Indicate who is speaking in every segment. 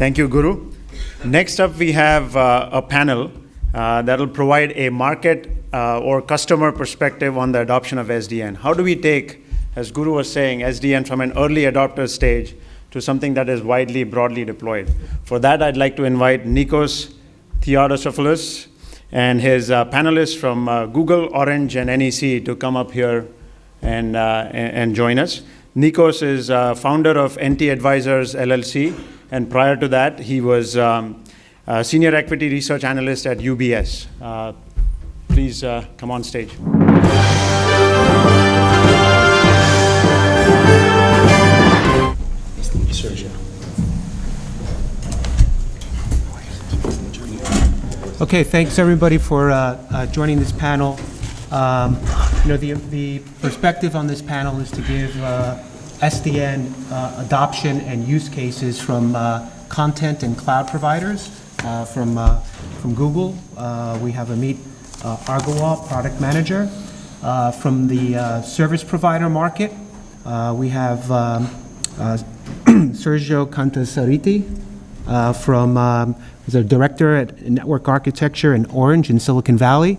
Speaker 1: Thank you, Guru. Next up, we have a panel that will provide a market or customer perspective on the adoption of SDN. How do we take, as Guru was saying, SDN from an early adopter stage to something that is widely, broadly deployed? For that, I'd like to invite Nikos Theodosopoulos and his panelists from Google, Orange, and NEC to come up here and join us. Nikos is founder of NT Advisors LLC, and prior to that, he was Senior Equity Research Analyst at UBS. Please come on stage.
Speaker 2: Sergio. Okay, thanks everybody for joining this panel. The perspective on this panel is to give SDN adoption and use cases from content and cloud providers. From Google, we have Amit Agarwal, product manager. From the service provider market, we have Sergio Catanzariti he's a director at network architecture in Orange in Silicon Valley.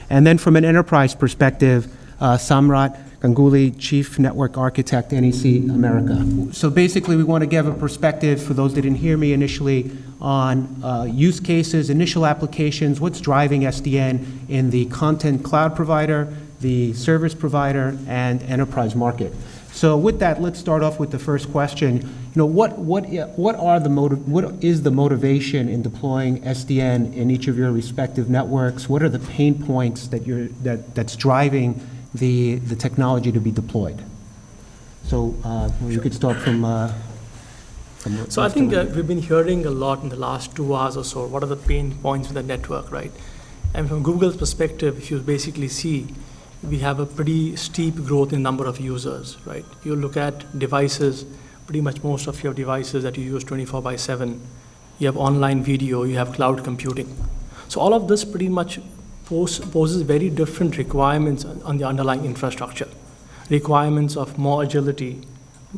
Speaker 2: And then from an enterprise perspective, Samrat Ganguly, Chief Network Architect, NEC America. So basically, we want to give a perspective, for those that didn't hear me initially, on use cases, initial applications, what's driving SDN in the content cloud provider, the service provider, and enterprise market. So with that, let's start off with the first question. What is the motivation in deploying SDN in each of your respective networks? What are the pain points that's driving the technology to be deployed? So you could start from.
Speaker 3: So I think we've been hearing a lot in the last 2 hours or so. What are the pain points with the network, right? And from Google's perspective, if you basically see, we have a pretty steep growth in number of users, right? You look at devices, pretty much most of your devices that you use 24/7. You have online video, you have cloud computing. So all of this pretty much poses very different requirements on the underlying infrastructure. Requirements of more agility,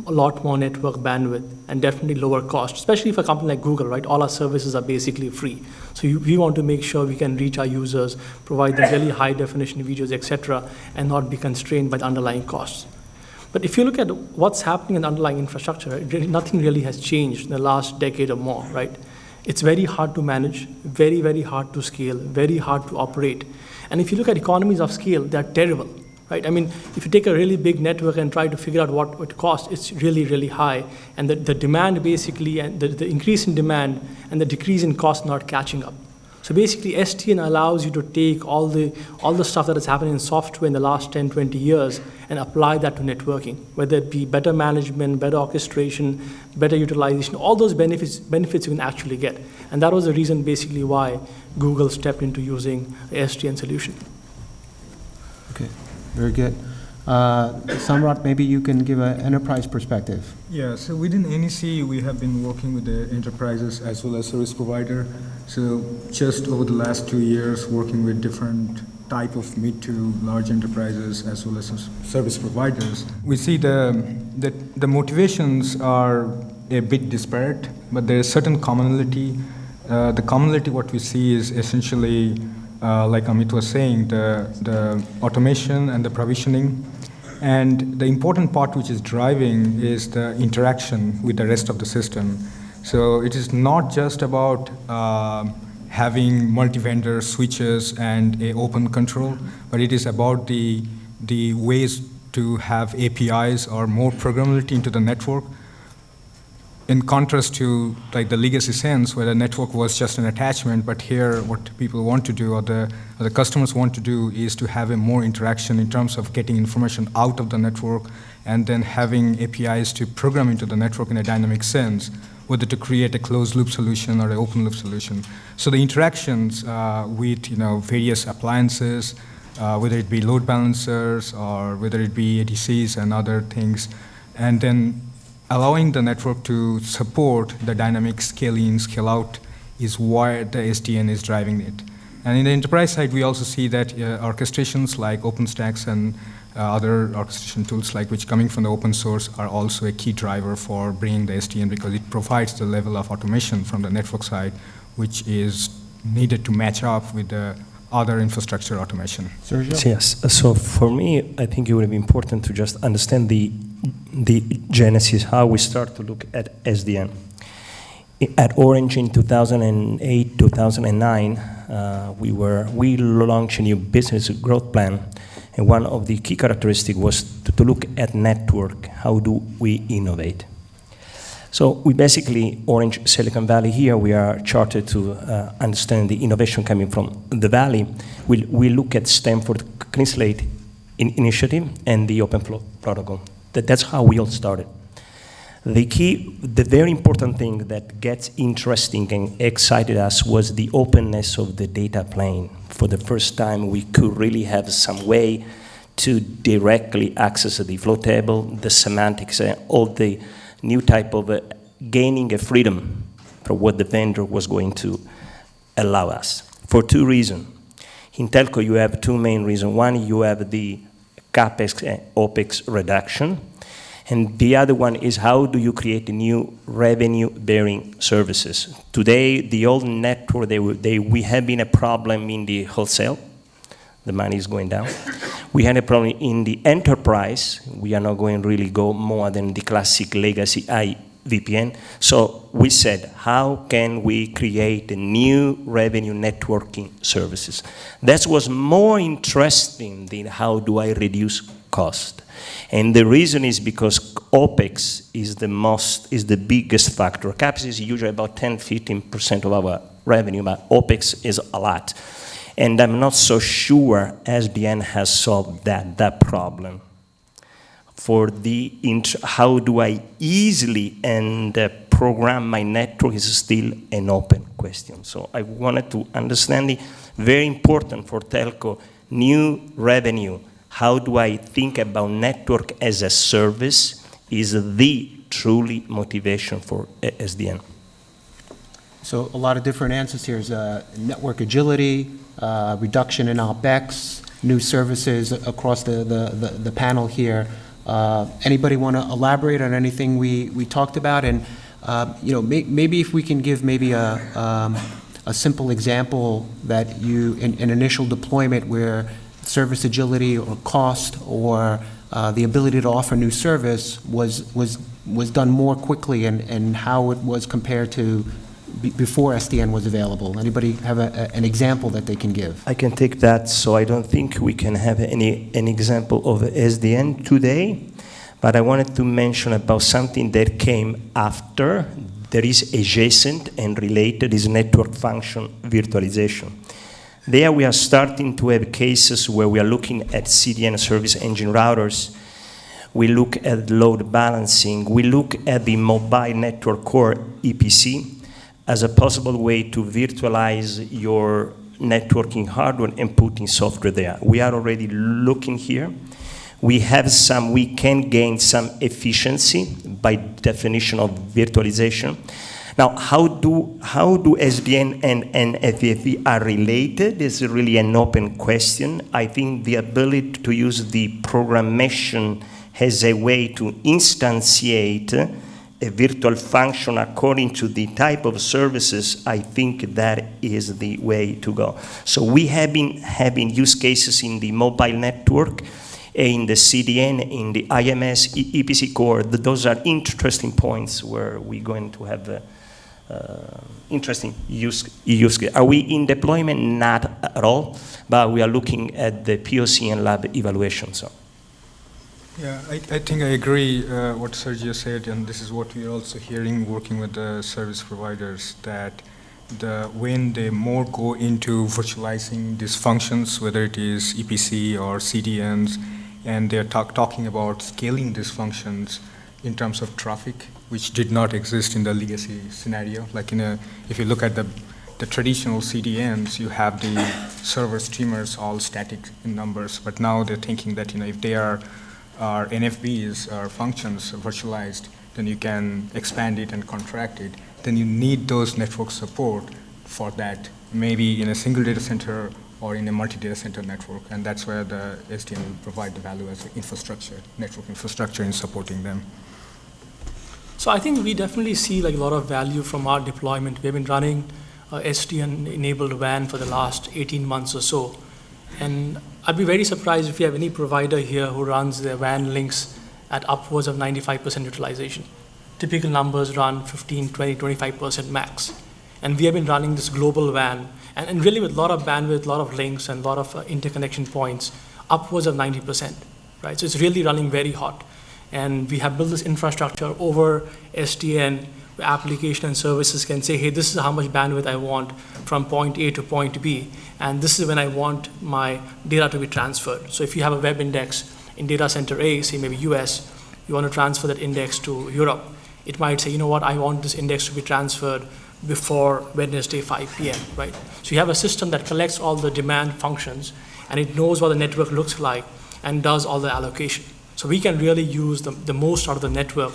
Speaker 3: a lot more network bandwidth, and definitely lower cost, especially for a company like Google, right? All our services are basically free. So we want to make sure we can reach our users, provide them really high definition videos, et cetera, and not be constrained by the underlying costs. But if you look at what's happening in the underlying infrastructure, nothing really has changed in the last decade or more, right? It's very hard to manage, very, very hard to scale, very hard to operate. And if you look at economies of scale, they're terrible. Right? I mean, if you take a really big network and try to figure out what it costs, it's really, really high. And the demand basically, and the increase in demand and the decrease in cost not catching up. So basically, SDN allows you to take all the stuff that has happened in software in the last 10, 20 years and apply that to networking, whether it be better management, better orchestration, better utilization, all those benefits you can actually get. And that was the reason basically why Google stepped into using the SDN solution.
Speaker 2: Okay. Very good. Samrat, maybe you can give an enterprise perspective.
Speaker 4: Yeah, so within NEC, we have been working with the enterprises as well as service provider. So just over the last 2 years, working with different type of mid to large enterprises as well as service providers. We see the motivations are a bit disparate, but there is certain commonality. The commonality what we see is essentially like Amit was saying, the automation and the provisioning. And the important part which is driving is the interaction with the rest of the system. So it is not just about having multi-vendor switches and a open control, but it is about the ways to have APIs or more programmability into the network. In contrast to like the legacy sense where the network was just an attachment, but here what people want to do or the customers want to do is to have a more interaction in terms of getting information out of the network and then having APIs to program into the network in a dynamic sense, whether to create a closed loop solution or an open loop solution. So the interactions with various appliances, whether it be load balancers or whether it be ADCs and other things, and then allowing the network to support the dynamic scale in, scale out is why the SDN is driving it. And in the enterprise side, we also see that orchestrations like OpenStacks and other orchestration tools, like which coming from the open source, are also a key driver for bringing the SDN, because it provides the level of automation from the network side, which is needed to match up with the other infrastructure automation.
Speaker 2: Sergio?
Speaker 5: Yes. So for me, I think it would be important to just understand the genesis, how we start to look at SDN. At Orange in 2008, 2009, we launched a new business growth plan, and one of the key characteristics was to look at network. How do we innovate? So we basically, Orange Silicon Valley here, we are chartered to understand the innovation coming from the Valley. We look at Stanford Clean Slate initiative and the Open Flow protocol. That's how we all started. The very important thing that gets interesting and excited us was the openness of the data plane. For the first time, we could really have some way to directly access the flow table, the semantics, all the new type of gaining a freedom for what the vendor was going to allow us. For two reasons. In telco, you have two main reasons. One, you have the CapEx and OpEx reduction. And the other one is how do you create new revenue-bearing services? Today, the old network, we have been a problem in the wholesale. The money is going down. We had a problem in the enterprise. We are not going to really go more than the classic legacy IVPN. So we said, how can we create a new revenue networking services? That was more interesting than how do I reduce cost. And the reason is because OpEx is the biggest factor. CapEx is usually about 10-15% of our revenue, but OpEx is a lot. And I'm not so sure SDN has solved that problem. For how do I easily program my network is still an open question. So I wanted to understand the very important for telco, new revenue. How do I think about network as a service is the truly motivation for SDN.
Speaker 2: So a lot of different answers here is network agility, reduction in OpEx, new services across the panel here. Anybody want to elaborate on anything we talked about? And maybe if we can give maybe a simple example that an initial deployment where service agility or cost or the ability to offer new service was done more quickly, and how it was compared to before SDN was available. Anybody have an example that they can give?
Speaker 5: I can take that. So I don't think we can have an example of SDN today, but I wanted to mention about something that came after. There is adjacent and related is network function virtualization. There we are starting to have cases where we are looking at CDN service engine routers. We look at load balancing. We look at the mobile network core EPC as a possible way to virtualize your networking hardware and putting software there. We are already looking here. We can gain some efficiency by definition of virtualization. Now, how do SDN and FFV are related is really an open question. I think the ability to use the programmation as a way to instantiate a virtual function according to the type of services, I think that is the way to go. So we have been having use cases in the mobile network, in the CDN, in the IMS, EPC core. Those are interesting points where we're going to have interesting use case. Are we in deployment? Not at all, but we are looking at the POC and lab evaluation. So.
Speaker 4: Yeah, I think I agree what Sergio said, and this is what we are also hearing working with the service providers, that when they more go into virtualizing these functions, whether it is EPC or CDNs, and they're talking about scaling these functions in terms of traffic, which did not exist in the legacy scenario. Like if you look at the traditional CDNs, you have the server streamers all static in numbers, but now they're thinking that if they are NFVs or functions virtualized, then you can expand it and contract it. Then you need those network support for that, maybe in a single data center or in a multi-data center network, and that's where the SDN will provide the value as infrastructure, network infrastructure in supporting them.
Speaker 3: So I think we definitely see like a lot of value from our deployment. We've been running SDN-enabled WAN for the last 18 months or so. And I'd be very surprised if you have any provider here who runs their WAN links at upwards of 95% utilization. Typical numbers run 15, 20, 25% max. And we have been running this global WAN, and really with a lot of bandwidth, a lot of links, and a lot of interconnection points, upwards of 90%, right? So it's really running very hot. And we have built this infrastructure over SDN, where application and services can say, hey, this is how much bandwidth I want from point A to point B, and this is when I want my data to be transferred. So if you have a web index in data center A, say maybe US, you want to transfer that index to Europe, it might say, you know what, I want this index to be transferred before Wednesday 5 p.m., right? So you have a system that collects all the demand functions, and it knows what the network looks like and does all the allocation. So we can really use the most out of the network.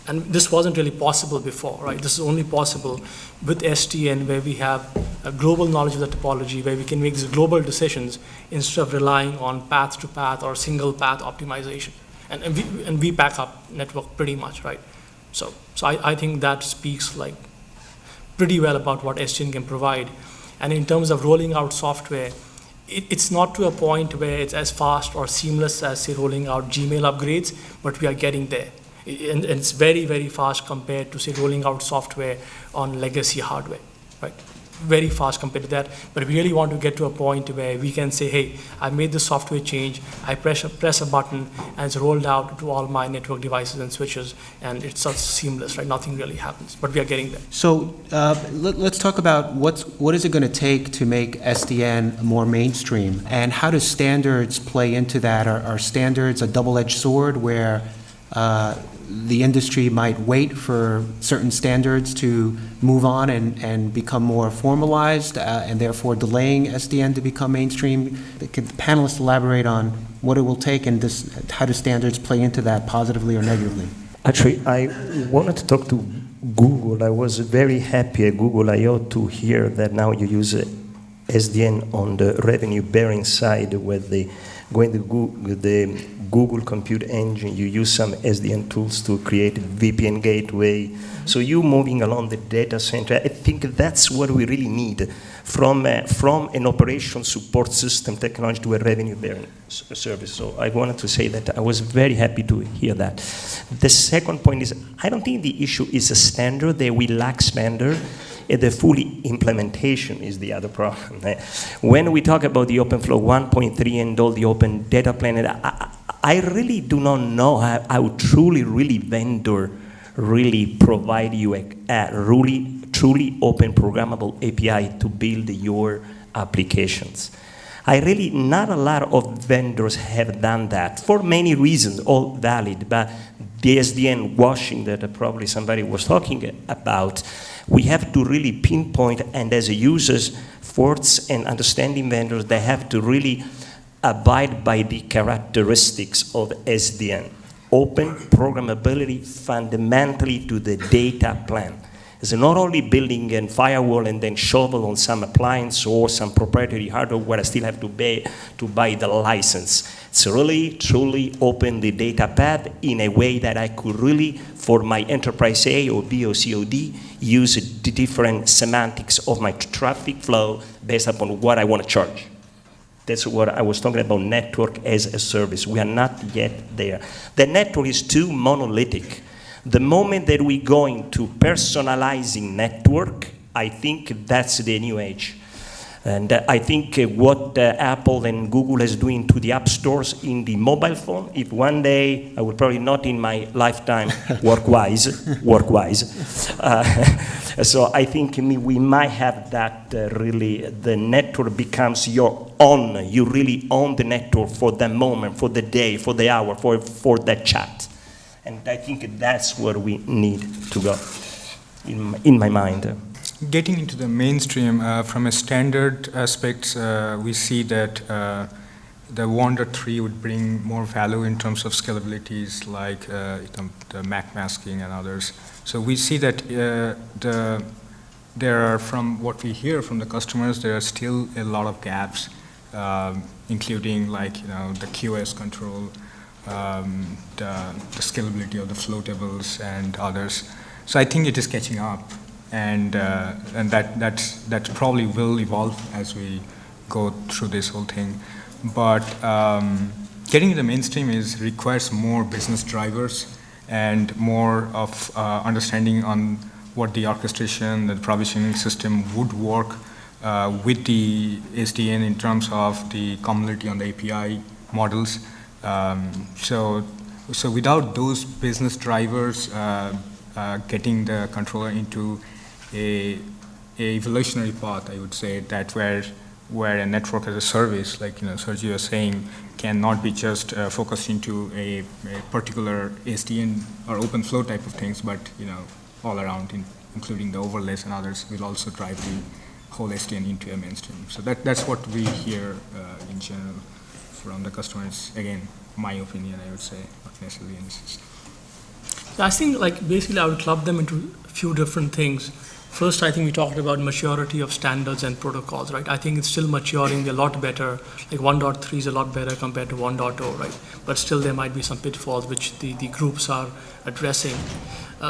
Speaker 3: And this wasn't really possible before, right? This is only possible with SDN, where we have a global knowledge of the topology, where we can make these global decisions instead of relying on path to path or single path optimization. And we back up network pretty much, right? So I think that speaks like pretty well about what SDN can provide. And in terms of rolling out software, it's not to a point where it's as fast or seamless as, say, rolling out Gmail upgrades, but we are getting there. And it's very, very fast compared to, say, rolling out software on legacy hardware, right? Very fast compared to that. But we really want to get to a point where we can say, hey, I made this software change, I press a button, and it's rolled out to all my network devices and switches, and it's such seamless, right? Nothing really happens, but we are getting there.
Speaker 2: So let's talk about what is it going to take to make SDN more mainstream, and how do standards play into that? Are standards a double-edged sword where the industry might wait for certain standards to move on and become more formalized, and therefore delaying SDN to become mainstream? Can the panelists elaborate on what it will take, and how do standards play into that positively or negatively?
Speaker 5: Actually, I wanted to talk to Google. I was very happy at Google I/O to hear that now you use SDN on the revenue-bearing side with the Google Compute Engine. You use some SDN tools to create a VPN gateway. So you moving along the data center, I think that's what we really need from an operation support system technology to a revenue-bearing service. So I wanted to say that I was very happy to hear that. The second point is, I don't think the issue is a standard, that we lack standard. The full implementation is the other problem. When we talk about the OpenFlow 1.3 and all the open data plan, I really do not know how truly vendor really provide you a really truly open programmable API to build your applications. Not a lot of vendors have done that for many reasons, all valid, but the SDN washing that probably somebody was talking about, we have to really pinpoint, and as a users, force and understanding vendors, they have to really abide by the characteristics of SDN. Open programmability fundamentally to the data plan. It's not only building a firewall and then shovel on some appliance or some proprietary hardware where I still have to buy the license. It's really, truly open the data path in a way that I could really, for my enterprise A or B or C or D, use the different semantics of my traffic flow based upon what I want to charge. That's what I was talking about, network as a service. We are not yet there. The network is too monolithic. The moment that we go into personalizing network, I think that's the new age. And I think what Apple and Google is doing to the app stores in the mobile phone, if one day, I will probably not in my lifetime, work-wise. So I think we might have that really, the network becomes your own. You really own the network for the moment, for the day, for the hour, for the chat. And I think that's where we need to go, in my mind.
Speaker 4: Getting into the mainstream, from a standard aspect, we see that the Wander 3 would bring more value in terms of scalabilities like the MAC masking and others. So we see that there are, from what we hear from the customers, there are still a lot of gaps, including like, the QoS control, the scalability of the flow tables and others. So I think it is catching up, and that probably will evolve as we go through this whole thing. But getting in the mainstream requires more business drivers and more of understanding on what the orchestration, the provisioning system would work with the SDN in terms of the commonality on the API models. So without those business drivers getting the controller into a evolutionary path, I would say, that where a network as a service, like Sergio was saying, cannot be just focused into a particular SDN or open flow type of things, but all around, including the overlays and others, will also drive the whole SDN into a mainstream. So that's what we hear in general from the customers. Again, my opinion, I would say, not necessarily NEC's.
Speaker 3: I think basically I would club them into a few different things. First, I think we talked about maturity of standards and protocols, right? I think it's still maturing a lot better. Like 1.3 is a lot better compared to 1.0, right? But still there might be some pitfalls which the groups are addressing.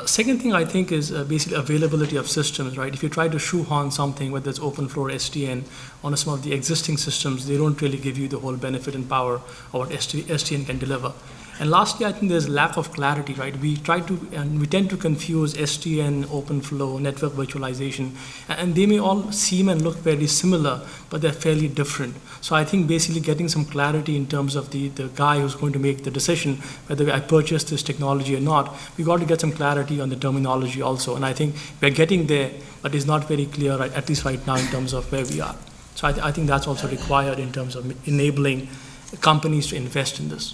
Speaker 3: Second thing I think is basically availability of systems, right? If you try to shoehorn something, whether it's OpenFlow or SDN, on some of the existing systems, they don't really give you the whole benefit and power of what SDN can deliver. And lastly, I think there's lack of clarity, right? We tend to confuse SDN, OpenFlow, network virtualization, and they may all seem and look very similar, but they're fairly different. So I think basically getting some clarity in terms of the guy who's going to make the decision, whether I purchase this technology or not, we got to get some clarity on the terminology also. And I think we're getting there, but it's not very clear, right, at least right now, in terms of where we are. So I think that's also required in terms of enabling companies to invest in this.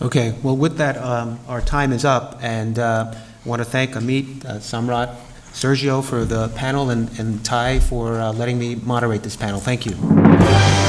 Speaker 2: Okay, well, with that, our time is up, and I want to thank Amit, Samrat, Sergio for the panel, and Ty for letting me moderate this panel. Thank you.